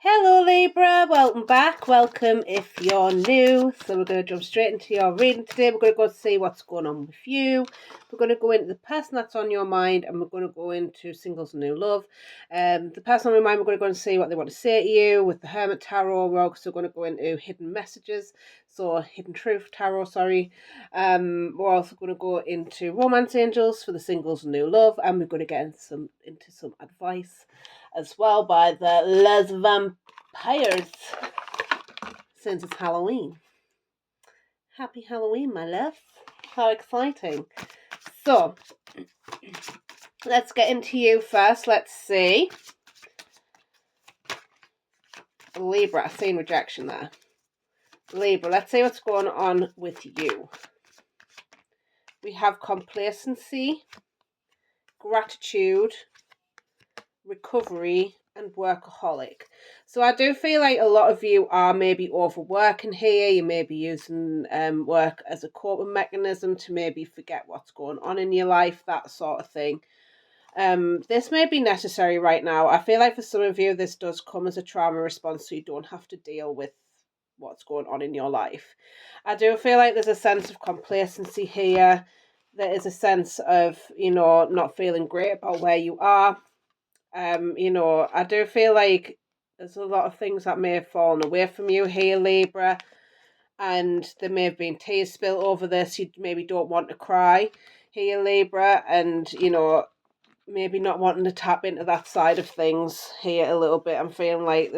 Hello Libra, welcome back. Welcome if you're new. So we're going to jump straight into your reading today. We're going to go see what's going on with you. We're going to go into the person that's on your mind, and we're going to go into singles and new love. The person on your mind, we're going to go and see what they want to say to you. With the Hermit Tarot, we're also going to go into hidden messages. So hidden truth tarot, sorry. We're also going to go into romance angels for the singles and new love, and we're going to get into some advice as well by the Les Vampires since it's Halloween. Happy Halloween, my love. How exciting. So, let's get into you first. Let's see. Libra, I've seen rejection there. Libra, let's see what's going on with you. We have complacency, gratitude, recovery, and workaholic. So I do feel like a lot of you are maybe overworking here. You may be using work as a coping mechanism to maybe forget what's going on in your life, that sort of thing. This may be necessary right now. I feel like for some of you, this does come as a trauma response, so you don't have to deal with what's going on in your life. I do feel like there's a sense of complacency here. There is a sense of, not feeling great about where you are. I do feel like there's a lot of things that may have fallen away from you here, Libra, and there may have been tears spilled over this. You maybe don't want to cry here, Libra, and maybe not wanting to tap into that side of things here a little bit. I'm feeling like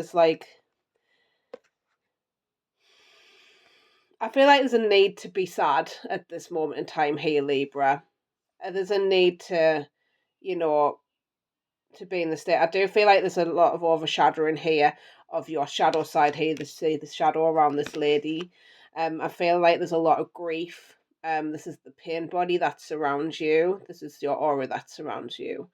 I feel like there's a need to be sad at this moment in time here, Libra. There's a need to, to be in the state. I do feel like there's a lot of overshadowing here of your shadow side here. See the shadow around this lady. I feel like there's a lot of grief. This is the pain body that surrounds you. This is your aura that surrounds you.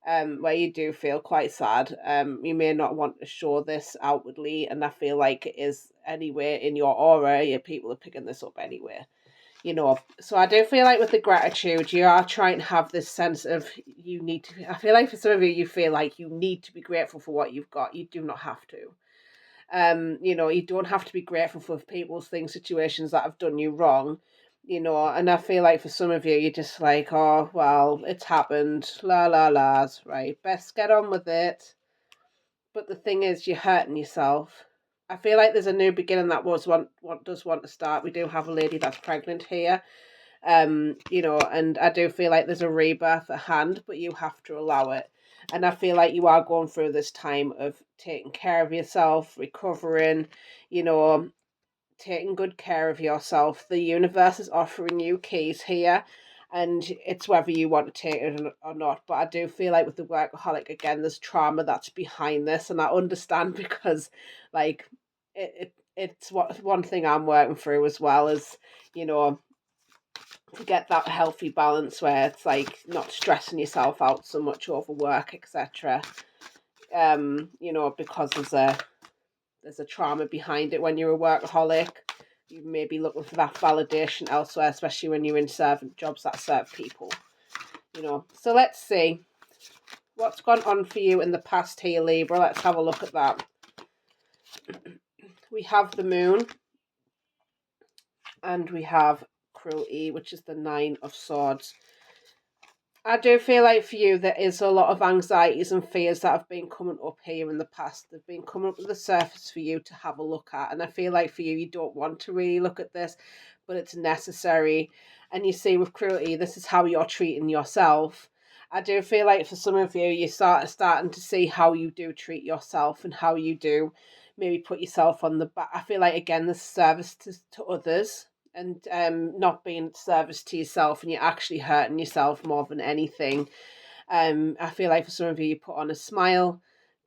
Where you do feel quite sad. You may not want to show this outwardly, and I feel like it is anywhere in your aura. Your people are picking this up anywhere. So I do feel like with the gratitude, you are trying to have this sense of you need to. I feel like for some of you, you feel like you need to be grateful for what you've got. You do not have to. You don't have to be grateful for people's things, situations that have done you wrong. And I feel like for some of you, you're just like, oh, well, it's happened, la la la's, right? Best get on with it. But the thing is, you're hurting yourself. I feel like there's a new beginning that does want to start. We do have a lady that's pregnant here, and I do feel like there's a rebirth at hand, but you have to allow it. And I feel like you are going through this time of taking care of yourself, recovering, taking good care of yourself. The universe is offering you keys here, and it's whether you want to take it or not. But I do feel like with the workaholic, again, there's trauma that's behind this, and I understand because, like, it's what one thing I'm working through as well as, to get that healthy balance where it's like not stressing yourself out so much over work, etc. Because there's a trauma behind it when you're a workaholic. You may be looking for that validation elsewhere, especially when you're in serving jobs that serve people. So let's see what's gone on for you in the past here, Libra. Let's have a look at that. We have the moon, and we have cruelty, which is the 9 of swords. I do feel like for you there is a lot of anxieties and fears that have been coming up here in the past. They've been coming up to the surface for you to have a look at. And I feel like for you don't want to really look at this, but it's necessary. And you see with cruelty, this is how you're treating yourself. I do feel like for some of you, you starting to see how you do treat yourself and how you do maybe put yourself on the back. I feel like, again, the service to others and not being service to yourself, and you're actually hurting yourself more than anything. I feel like for some of you, you put on a smile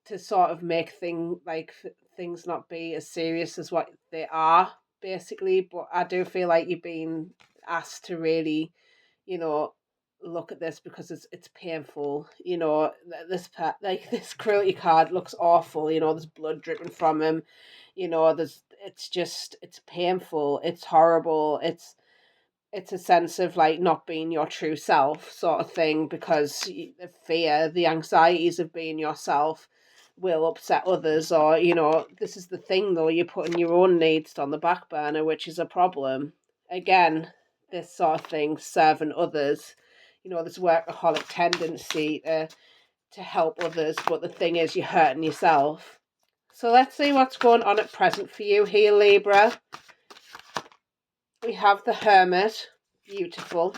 to sort of make things not be as serious as what they are, basically. But I do feel like you're being asked to really, look at this because it's painful. This cruelty card looks awful. There's blood dripping from him. It's painful. It's horrible. It's a sense of like not being your true self sort of thing, because the fear, the anxieties of being yourself, will upset others, or, you know, this is the thing though, you're putting your own needs on the back burner, which is a problem. Again, this sort of thing, serving others, you know, this workaholic tendency to help others, but the thing is, you're hurting yourself. So let's see what's going on at present for you here, Libra. We have the Hermit, beautiful.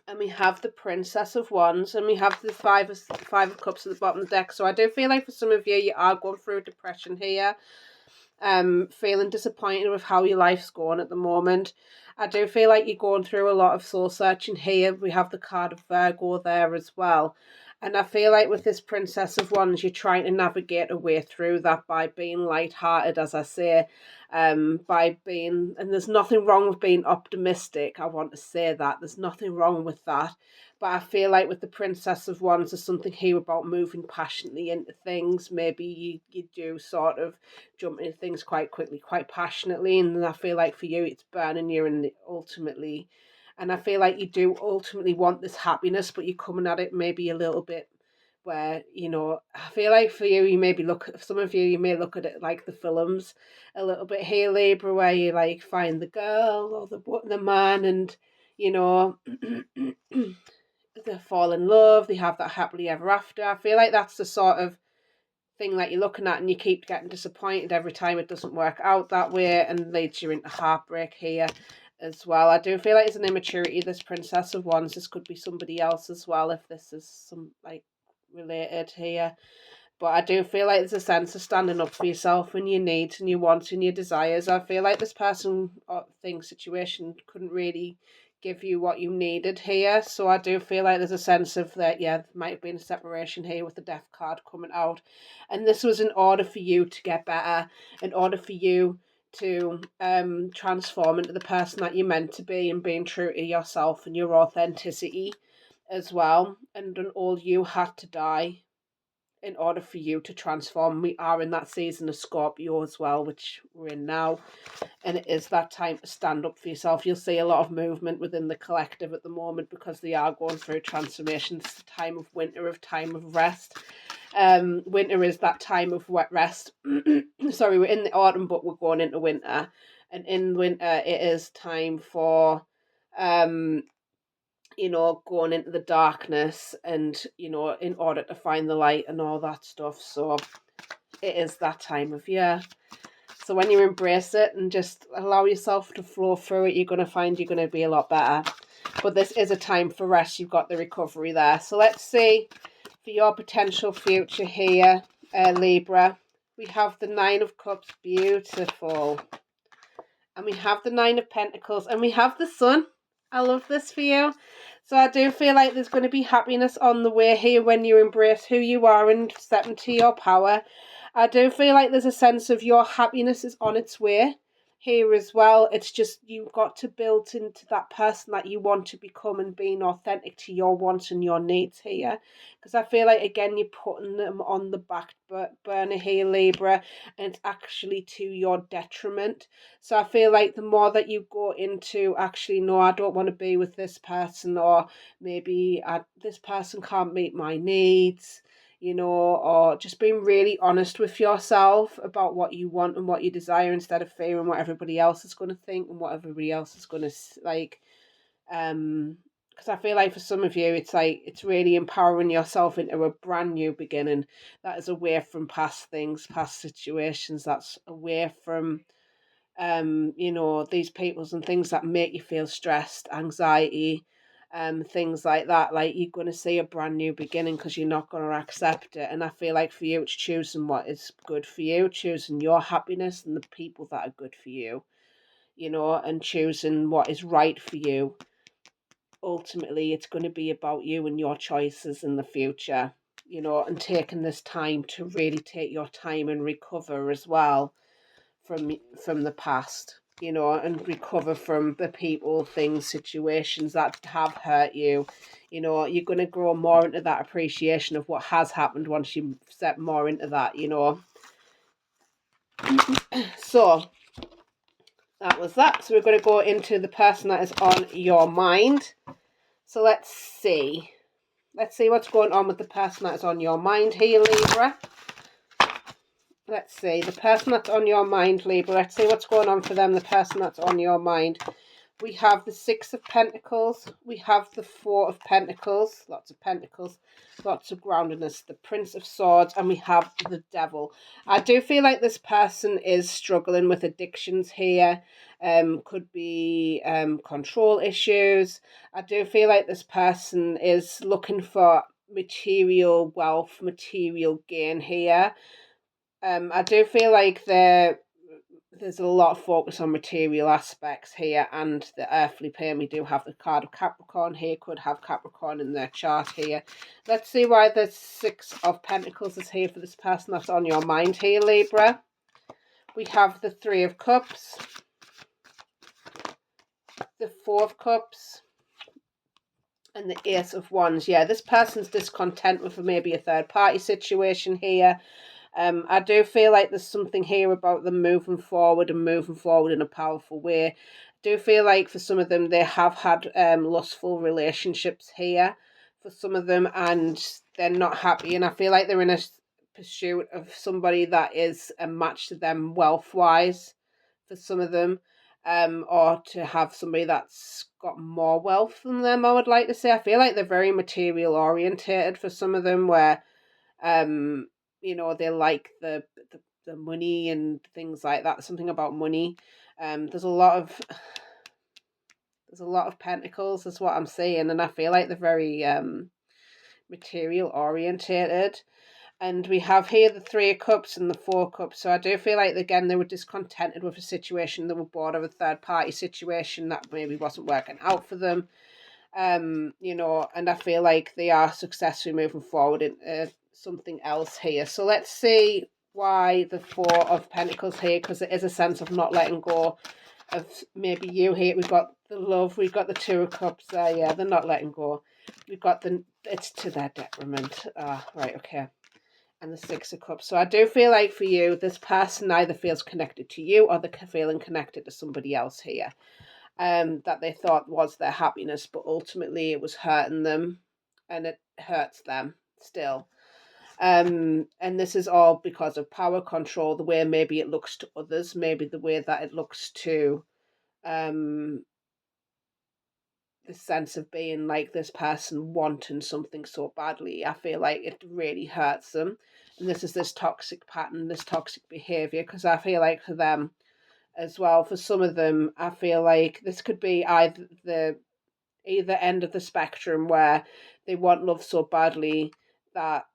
And we have the Princess of Wands, and we have the Five of Cups at the bottom of the deck. So I do feel like for some of you, you are going through depression here. Feeling disappointed with how your life's going at the moment. I do feel like you're going through a lot of soul searching here. We have the card of Virgo there as well. And I feel like with this Princess of Wands, you're trying to navigate a way through that by being lighthearted, as I say, by being, and there's nothing wrong with being optimistic. I want to say that. There's nothing wrong with that. But I feel like with the Princess of Wands, there's something here about moving passionately into things. Maybe you do sort of jump into things quite quickly, quite passionately. And I feel like for you, it's burning you and ultimately. And I feel like you do ultimately want this happiness, but you're coming at it maybe a little bit where, you know, I feel like for you, you maybe some of you may look at it like the films a little bit here, Libra, where you like find the girl or the man, and, you know, they fall in love, they have that happily ever after. I feel like that's the sort of thing that you're looking at, and you keep getting disappointed every time it doesn't work out that way, and leads you into heartbreak here as well. I do feel like it's an immaturity, this Princess of Wands. This could be somebody else as well, if this is some like related here. But I do feel like there's a sense of standing up for yourself and your needs and your wants and your desires. I feel like this person or thing situation couldn't really give you what you needed here. So I do feel like there's a sense of that, yeah, there might have been a separation here with the Death card coming out. And this was in order for you to get better, in order for you to transform into the person that you're meant to be, and being true to yourself and your authenticity as well. And all you had to die in order for you to transform. We are in that season of Scorpio as well, which we're in now, and it is that time to stand up for yourself. You'll see a lot of movement within the collective at the moment because they are going through transformations. It's a time of winter, of time of rest. Winter is that time of wet rest. Sorry, we're in the autumn, but we're going into winter, and in winter it is time for you know, going into the darkness, and, you know, in order to find the light and all that stuff. So it is that time of year. So when you embrace it and just allow yourself to flow through it, you're going to find you're going to be a lot better. But this is a time for rest. You've got the recovery there. So let's see for your potential future here, Libra. We have the Nine of Cups, beautiful. And we have the Nine of Pentacles, and we have the Sun. I love this for you. So I do feel like there's going to be happiness on the way here when you embrace who you are and step into your power. I do feel like there's a sense of your happiness is on its way here as well. It's just you've got to build into that person that you want to become and being authentic to your wants and your needs here. Because I feel like, again, you're putting them on the back burner here, Libra, and it's actually to your detriment. So I feel like the more that you go into, actually, no, I don't want to be with this person, or maybe this person can't meet my needs, you know, or just being really honest with yourself about what you want and what you desire, instead of fearing what everybody else is going to think and what everybody else is going to like. Because I feel like for some of you, it's like it's really empowering yourself into a brand new beginning that is away from past things, past situations, that's away from you know, these peoples and things that make you feel stressed, anxiety, things like that. Like, you're going to see a brand new beginning because you're not going to accept it. And I feel like for you, it's choosing what is good for you, choosing your happiness and the people that are good for you, you know, and choosing what is right for you. Ultimately, it's going to be about you and your choices in the future, you know, and taking this time to really take your time and recover as well from the past, you know, and recover from the people, things, situations that have hurt you. You know, you're going to grow more into that appreciation of what has happened once you step more into that, you know. So that was that. So we're going to go into the person that is on your mind. So let's see. Let's see what's going on with the person that's on your mind here, Libra. Let's see, the person that's on your mind, Libra. Let's see what's going on for them, the person that's on your mind. We have the Six of Pentacles. We have the Four of Pentacles. Lots of Pentacles. Lots of groundedness. The Prince of Swords. And we have the Devil. I do feel like this person is struggling with addictions here. Could be control issues. I do feel like this person is looking for material wealth, material gain here. I do feel like there's a lot of focus on material aspects here and the earthly plane. We do have the card of Capricorn here, could have Capricorn in their chart here. Let's see why the Six of Pentacles is here for this person that's on your mind here, Libra. We have the Three of Cups, the Four of Cups, and the Ace of Wands. Yeah, this person's discontent with maybe a third party situation here. I do feel like there's something here about them moving forward and moving forward in a powerful way. I do feel like for some of them, they have had lustful relationships here for some of them, and they're not happy. And I feel like they're in a pursuit of somebody that is a match to them wealth-wise for some of them, or to have somebody that's got more wealth than them, I would like to say. I feel like they're very material orientated for some of them, where they like the money and things like that. Something about money. There's a lot of pentacles, is what I'm saying, and I feel like they're very material orientated. And we have here the Three of Cups and the Four of Cups. So I do feel like, again, they were discontented with a situation. They were bored of a third party situation that maybe wasn't working out for them. And I feel like they are successfully moving forward in something else here. So let's see why the Four of Pentacles here, because it is a sense of not letting go of maybe you here. We've got the Love, we've got the Two of Cups there. Yeah, they're not letting go. We've got it's to their detriment. Right, okay. And the Six of Cups. So I do feel like for you, this person either feels connected to you or they're feeling connected to somebody else here. That they thought was their happiness, but ultimately it was hurting them, and it hurts them still. And this is all because of power control, the way maybe it looks to others, maybe the way that it looks to the sense of being like this person wanting something so badly. I feel like it really hurts them. And this is this toxic pattern, this toxic behavior, because I feel like for them as well, for some of them, I feel like this could be either end of the spectrum, where they want love so badly that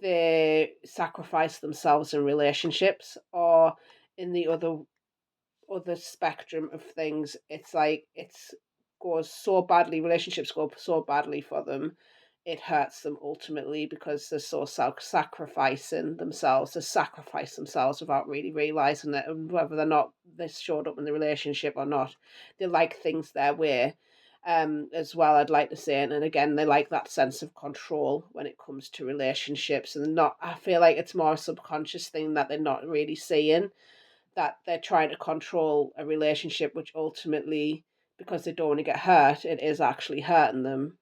they sacrifice themselves in relationships, or in the other spectrum of things, it's like it's goes so badly, relationships go so badly for them, it hurts them ultimately, because they're so sacrificing themselves. They sacrifice themselves without really realizing it, and whether they're not this showed up in the relationship or not, they like things their way. As well, I'd like to say, and again, they like that sense of control when it comes to relationships, and not. I feel like it's more a subconscious thing that they're not really seeing, that they're trying to control a relationship, which ultimately, because they don't want to get hurt, it is actually hurting them,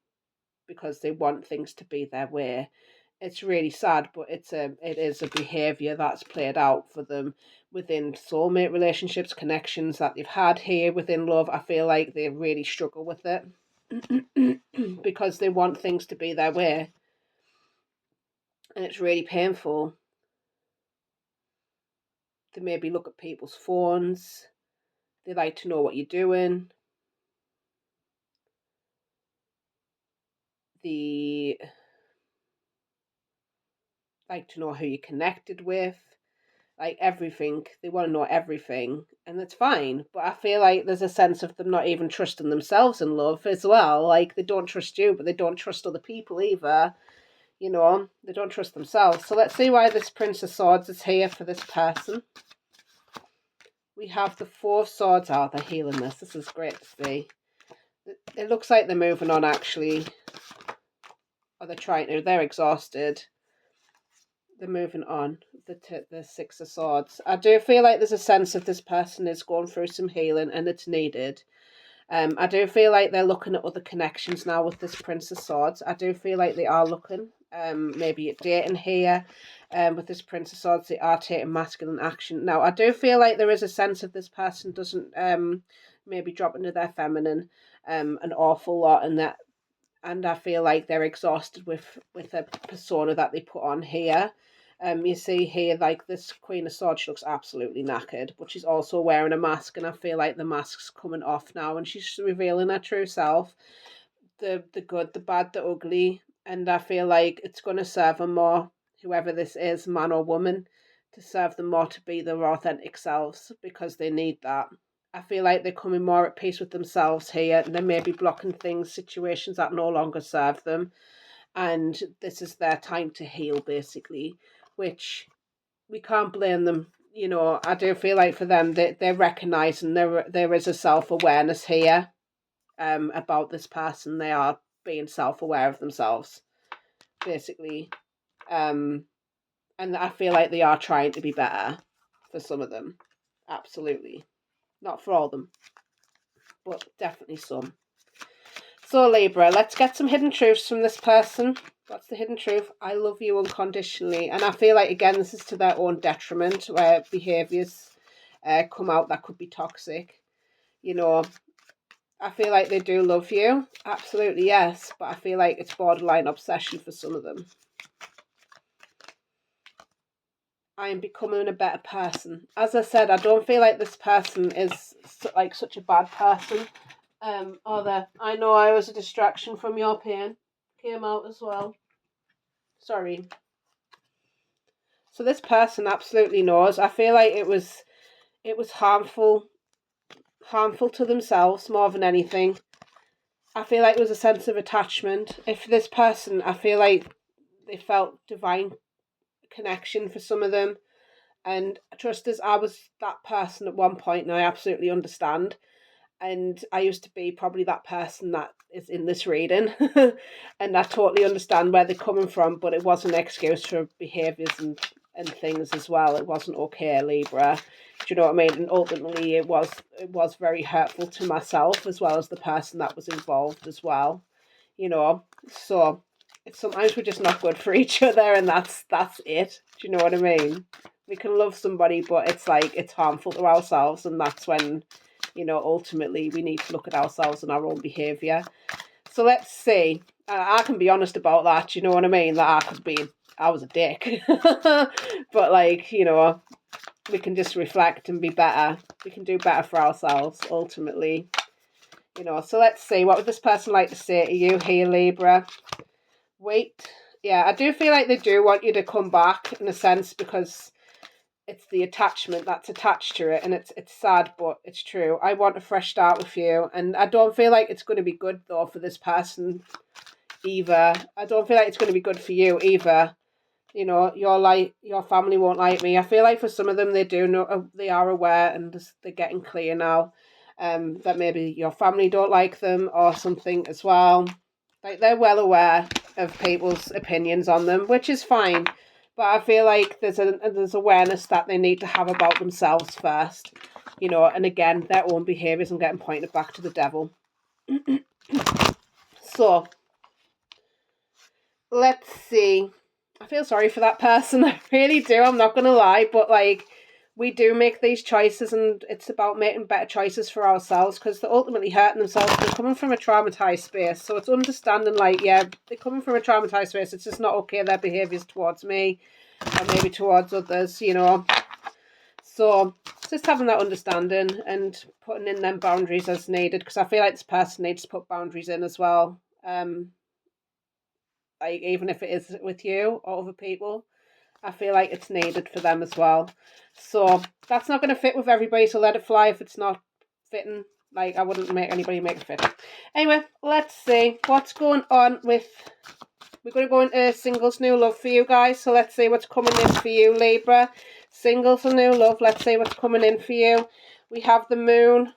because they want things to be their way. It's really sad, but it is a behavior that's played out for them within soulmate relationships, connections that they've had here within love. I feel like they really struggle with it because they want things to be their way, and it's really painful. They maybe look at people's phones. They like to know what you're doing. They like to know who you're connected with, like everything. They want to know everything, and that's fine. But I feel like there's a sense of them not even trusting themselves in love as well. Like, they don't trust you, but they don't trust other people either. They don't trust themselves. So let's see why this Prince of Swords is here for this person. We have the Four of Swords. Oh, they're healing this. This is great to see. It looks like they're moving on, actually. Or they're trying to. They're exhausted. They're moving on. The Six of Swords. I do feel like there's a sense of this person is going through some healing, and it's needed. I do feel like they're looking at other connections now with this Prince of Swords. I do feel like they are looking, maybe at dating here. With this Prince of Swords, they are taking masculine action. Now, I do feel like there is a sense of this person doesn't maybe drop into their feminine an awful lot, and I feel like they're exhausted with a persona that they put on here. You see here, like this Queen of Swords, she looks absolutely knackered, but she's also wearing a mask, and I feel like the mask's coming off now, and she's revealing her true self, the good, the bad, the ugly, and I feel like it's going to serve them more, whoever this is, man or woman, to serve them more to be their authentic selves, because they need that. I feel like they're coming more at peace with themselves here, and they may be blocking things, situations that no longer serve them, and this is their time to heal, basically, which we can't blame them. You know, I do feel like for them, they're recognising there is a self-awareness here about this person. They are being self-aware of themselves, basically. And I feel like they are trying to be better for some of them. Absolutely. Not for all of them, but definitely some. So Libra, let's get some hidden truths from this person. What's the hidden truth? I love you unconditionally. And I feel like, again, this is to their own detriment, where behaviours come out that could be toxic. You know, I feel like they do love you. Absolutely, yes. But I feel like it's borderline obsession for some of them. I am becoming a better person. As I said, I don't feel like this person is like such a bad person. I know I was a distraction from your pain. Came out as well. Sorry. So this person absolutely knows. I feel like it was harmful to themselves more than anything. I feel like it was a sense of attachment. If this person, I feel like they felt divine connection for some of them. And trust us, I was that person at one point, and I absolutely understand. And I used to be probably that person that is in this reading. And I totally understand where they're coming from, but it was an excuse for behaviours and things as well. It wasn't okay, Libra. Do you know what I mean? And ultimately it was very hurtful to myself as well as the person that was involved as well. You know, so sometimes we're just not good for each other, and that's it. Do you know what I mean? We can love somebody, but it's like it's harmful to ourselves, and that's when, you know, ultimately we need to look at ourselves and our own behaviour. So let's see. I can be honest about that, you know what I mean? That I was a dick. But like, you know, we can just reflect and be better. We can do better for ourselves, ultimately. You know, so let's see. What would this person like to say to you here, Libra? Wait. Yeah, I do feel like they do want you to come back in a sense, because it's the attachment that's attached to it, and it's sad, but it's true. I want a fresh start with you, and I don't feel like it's going to be good though for this person either. I don't feel like it's going to be good for you either. You know, your family won't like me. I feel like for some of them, they do know, they are aware, and they're getting clear now. That maybe your family don't like them or something as well. Like, they're well aware of people's opinions on them, which is fine. But I feel like there's awareness that they need to have about themselves first, you know, and again, their own behaviours and getting pointed back to the devil. So, let's see. I feel sorry for that person. I really do. I'm not going to lie. But, like, we do make these choices, and it's about making better choices for ourselves, because they're ultimately hurting themselves. They're coming from a traumatized space. So it's understanding, like, yeah, they're coming from a traumatized space. It's just not okay, their behaviours towards me or maybe towards others, you know. So just having that understanding and putting in them boundaries as needed, because I feel like this person needs to put boundaries in as well. Like, even if it is with you or other people, I feel like it's needed for them as well. So that's not going to fit with everybody, so let it fly if it's not fitting. Like, I wouldn't make anybody make it fit. Anyway, let's see what's going on with... We're going to go into singles new love for you guys. So let's see what's coming in for you, Libra. Singles and new love. Let's see what's coming in for you. We have the moon.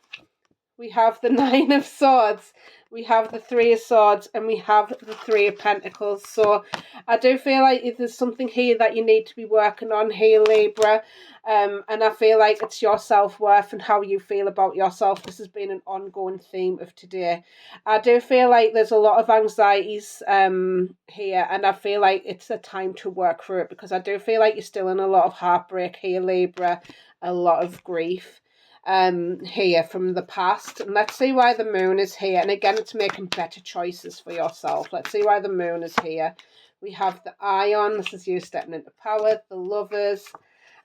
we have the Nine of Swords, we have the Three of Swords, and we have the Three of Pentacles. So I do feel like there's something here that you need to be working on here, Libra. And I feel like it's your self-worth and how you feel about yourself. This has been an ongoing theme of today. I do feel like there's a lot of anxieties here, and I feel like it's a time to work through it, because I do feel like you're still in a lot of heartbreak here, Libra, a lot of grief here from the past. And let's see why the moon is here. And again, it's making better choices for yourself. Let's see why the moon is here. We have the Ion. This is you stepping into power. The Lovers.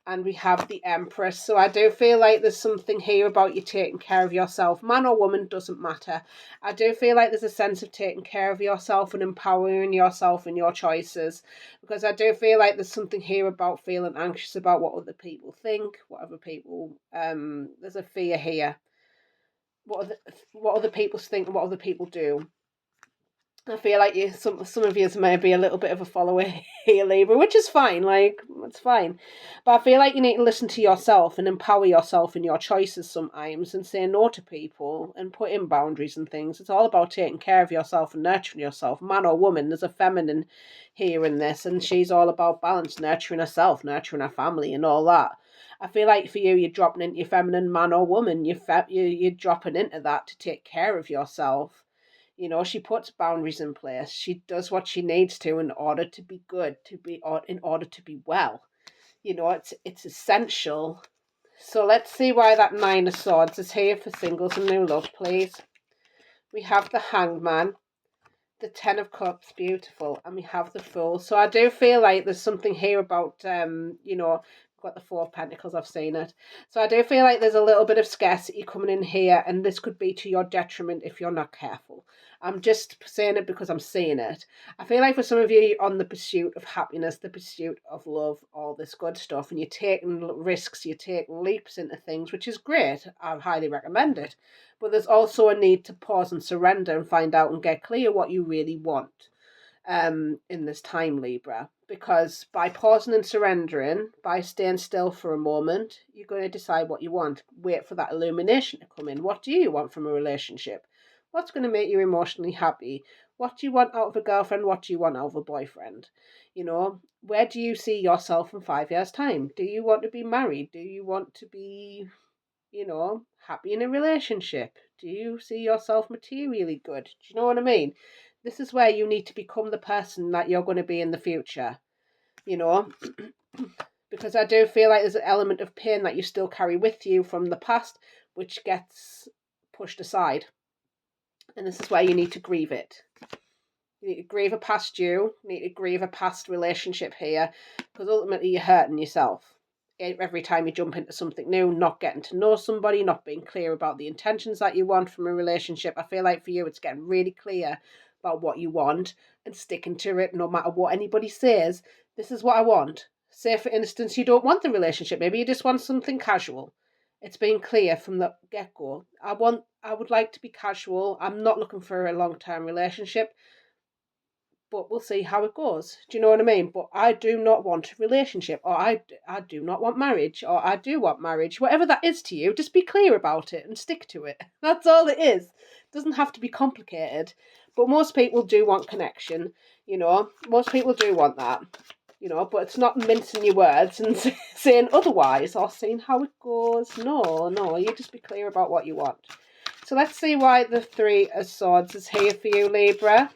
And we have the Empress. So I do feel like there's something here about you taking care of yourself. Man or woman, doesn't matter. I do feel like there's a sense of taking care of yourself and empowering yourself in your choices. Because I do feel like there's something here about feeling anxious about what other people think, what other people, there's a fear here. What other people think and what other people do. I feel like some of you may be a little bit of a follower here, Libra, which is fine. Like, it's fine, but I feel like you need to listen to yourself and empower yourself in your choices sometimes, and say no to people and put in boundaries and things. It's all about taking care of yourself and nurturing yourself, man or woman. There's a feminine here in this, and she's all about balance, nurturing herself, nurturing her family, and all that. I feel like for you, you're dropping into your feminine, man or woman. You're dropping into that to take care of yourself. You know, she puts boundaries in place. She does what she needs to in order to be good, in order to be well. You know, it's essential. So let's see why that Nine of Swords is here for singles and new love, please. We have the Hangman, the Ten of Cups, beautiful, and we have the Fool. So I do feel like there's something here about, you know, got the Four of Pentacles, I've seen it. So I do feel like there's a little bit of scarcity coming in here, and this could be to your detriment if you're not careful. I'm just saying it because I'm seeing it. I feel like for some of you, you're on the pursuit of happiness, the pursuit of love, all this good stuff, and you're taking risks, you're taking leaps into things, which is great. I highly recommend it. But there's also a need to pause and surrender and find out and get clear what you really want in this time, Libra. Because by pausing and surrendering, by staying still for a moment, you're going to decide what you want. Wait for that illumination to come in. What do you want from a relationship? What's going to make you emotionally happy? What do you want out of a girlfriend? What do you want out of a boyfriend? You know, where do you see yourself in 5 years' time? Do you want to be married? Do you want to be, you know, happy in a relationship? Do you see yourself materially good? Do you know what I mean? This is where you need to become the person that you're going to be in the future, you know, because I do feel like there's an element of pain that you still carry with you from the past, which gets pushed aside. And this is where you need to grieve it. You need to grieve a past you need to grieve a past relationship here, because ultimately you're hurting yourself every time you jump into something new, not getting to know somebody, not being clear about the intentions that you want from a relationship. I feel like for you, it's getting really clear about what you want and sticking to it no matter what anybody says. This is what I want. Say, for instance, you don't want the relationship. Maybe you just want something casual. It's been clear from the get-go. I would like to be casual. I'm not looking for a long-term relationship, but we'll see how it goes. Do you know what I mean? But I do not want a relationship, or I do not want marriage, or I do want marriage. Whatever that is to you, just be clear about it and stick to it. That's all it is. It doesn't have to be complicated. But most people do want connection, you know. Most people do want that, you know, but it's not mincing your words and saying otherwise or saying how it goes. No, you just be clear about what you want. So let's see why the Three of Swords is here for you, Libra.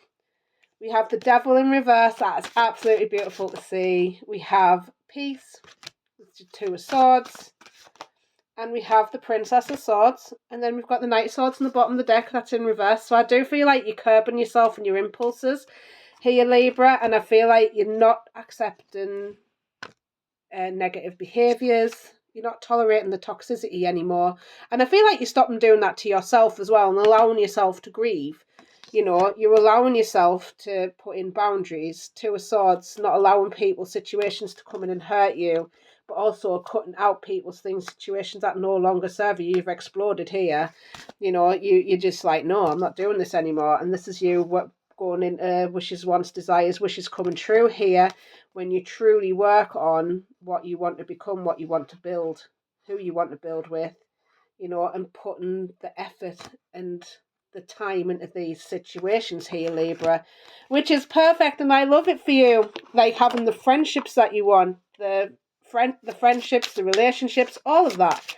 We have the Devil in reverse. That is absolutely beautiful to see. We have Peace, with the Two of Swords. And we have the Princess of Swords. And then we've got the Knight of Swords on the bottom of the deck. That's in reverse. So I do feel like you're curbing yourself and your impulses here, Libra. And I feel like you're not accepting negative behaviours. You're not tolerating the toxicity anymore. And I feel like you're stopping doing that to yourself as well and allowing yourself to grieve. You know, you're allowing yourself to put in boundaries. Two of Swords, not allowing people, situations to come in and hurt you, but also cutting out people's things, situations that no longer serve you. You've exploded here. You know, you're just like, no, I'm not doing this anymore. And this is you going into wishes, wants, desires, wishes coming true here, when you truly work on what you want to become, what you want to build, who you want to build with. and putting the effort and the time into these situations here, Libra, which is perfect, and I love it for you. Like having the friendships that you want, the friendships, the relationships, all of that.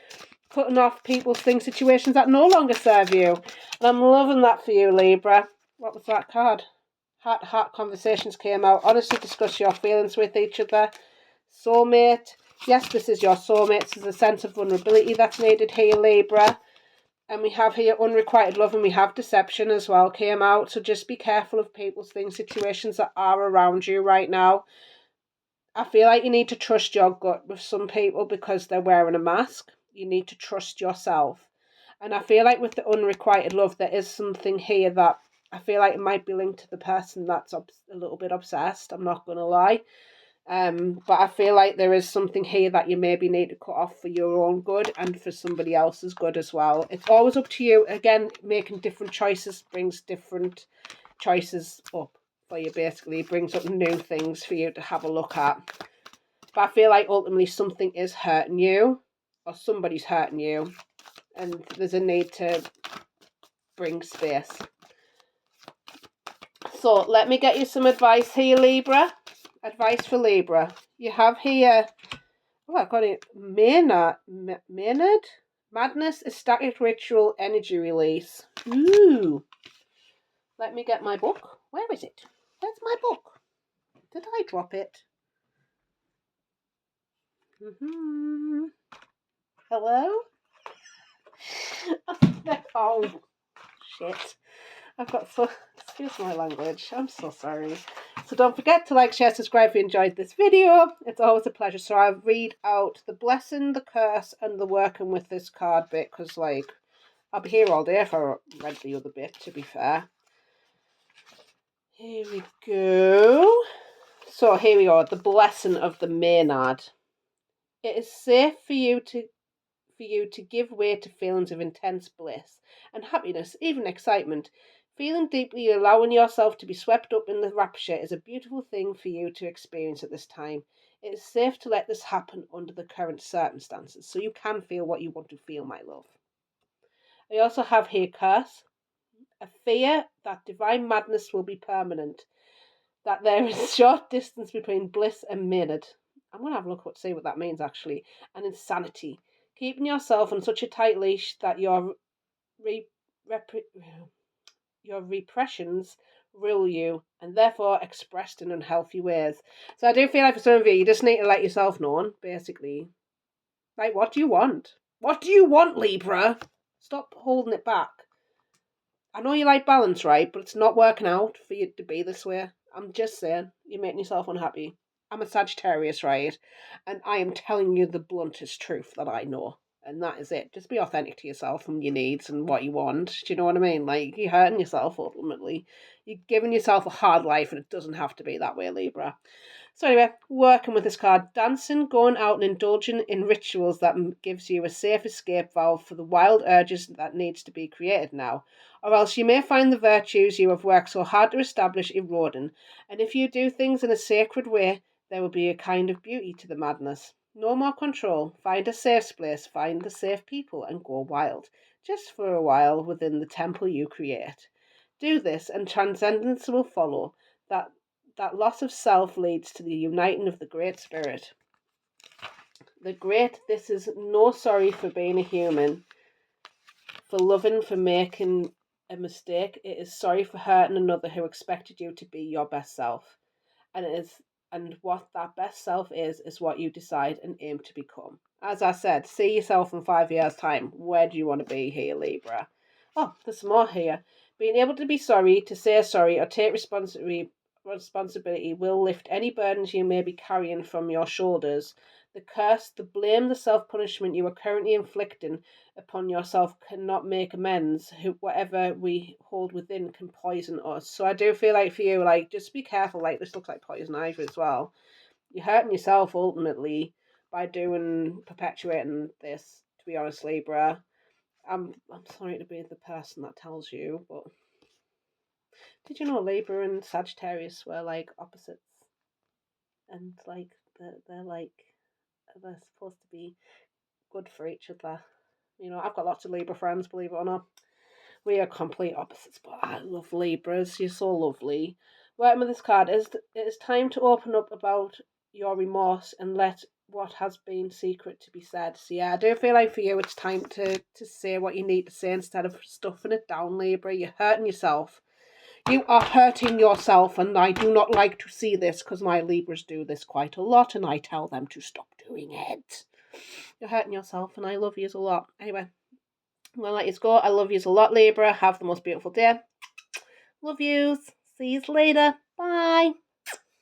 Cutting off people's things, situations that no longer serve you. And I'm loving that for you, Libra. What was that card? Heart-to-heart conversations came out. Honestly discuss your feelings with each other. Soulmate. Yes, this is your soulmate. There's a sense of vulnerability that's needed here, Libra. And we have here unrequited love, and we have deception as well came out. So just be careful of people's things, situations that are around you right now. I feel like you need to trust your gut with some people because they're wearing a mask. You need to trust yourself. And I feel like with the unrequited love, there is something here that I feel like it might be linked to the person that's a little bit obsessed. I'm not going to lie. But I feel like there is something here that you maybe need to cut off for your own good and for somebody else's good as well. It's always up to you. Again, making different choices brings different choices up for you, basically. It brings up new things for you to have a look at. But I feel like ultimately something is hurting you, or somebody's hurting you, and there's a need to bring space. So let me get you some advice here, Libra. Advice for Libra. You have here, I got it, Maynard? Madness, ecstatic ritual, energy release. Ooh. Let me get my book. Where is it? Where's my book? Did I drop it? Hello? Oh, shit. I've got so... Excuse my language. I'm so sorry. So don't forget to like, share, subscribe if you enjoyed this video. It's always a pleasure. So I'll read out the blessing, the curse, and the working with this card bit, because, like, I'll be here all day if I read the other bit, to be fair. Here we go. So here we are. The blessing of the Maynard. It is safe for you to give way to feelings of intense bliss and happiness, even excitement. Feeling deeply, allowing yourself to be swept up in the rapture is a beautiful thing for you to experience at this time. It is safe to let this happen under the current circumstances, so you can feel what you want to feel, my love. I also have here curse, a fear that divine madness will be permanent, that there is short distance between bliss and minute. I'm going to have a look at see what that means actually. And insanity, keeping yourself on such a tight leash that your repressions rule you, and therefore expressed in unhealthy ways. So I do feel like for some of you just need to let yourself know, basically. Like, what do you want? What do you want, Libra? Stop holding it back. I know you like balance, right? But it's not working out for you to be this way. I'm just saying, you're making yourself unhappy. I'm a Sagittarius, right? And I am telling you the bluntest truth that I know. And that is it. Just be authentic to yourself and your needs and what you want. Do you know what I mean? Like, you're hurting yourself ultimately. You're giving yourself a hard life, and it doesn't have to be that way, Libra. So anyway, working with this card, dancing, going out and indulging in rituals that gives you a safe escape valve for the wild urges that needs to be created now. Or else you may find the virtues you have worked so hard to establish eroding. And if you do things in a sacred way, there will be a kind of beauty to the madness. No more control. Find a safe place, find the safe people, and go wild. Just for a while within the temple you create. Do this, and transcendence will follow. That loss of self leads to the uniting of the Great Spirit. This is no sorry for being a human, for loving, for making a mistake. It is sorry for hurting another who expected you to be your best self. And what that best self is what you decide and aim to become. As I said, see yourself in 5 years' time. Where do you want to be here, Libra? Oh, there's more here. Being able to be sorry, to say sorry, or take responsibility will lift any burdens you may be carrying from your shoulders. The curse, the blame, the self-punishment you are currently inflicting upon yourself cannot make amends. Whatever we hold within can poison us. So I do feel like for you, like, just be careful. Like, this looks like poison ivy as well. You're hurting yourself ultimately by perpetuating this, to be honest, Libra. I'm sorry to be the person that tells you, but did you know Libra and Sagittarius were like opposites? And like they're supposed to be good for each other. You know, I've got lots of Libra friends, believe it or not. We are complete opposites, but I love Libras. You're so lovely. Working with this card is it is time to open up about your remorse and let what has been secret to be said. So yeah, I do feel like for you it's time to say what you need to say instead of stuffing it down, Libra. You're hurting yourself. You are hurting yourself, and I do not like to see this because my Libras do this quite a lot, and I tell them to stop doing it. You're hurting yourself, and I love you a lot. Anyway, I'm going to let you go. I love you a lot, Libra. Have the most beautiful day. Love yous. See you later. Bye.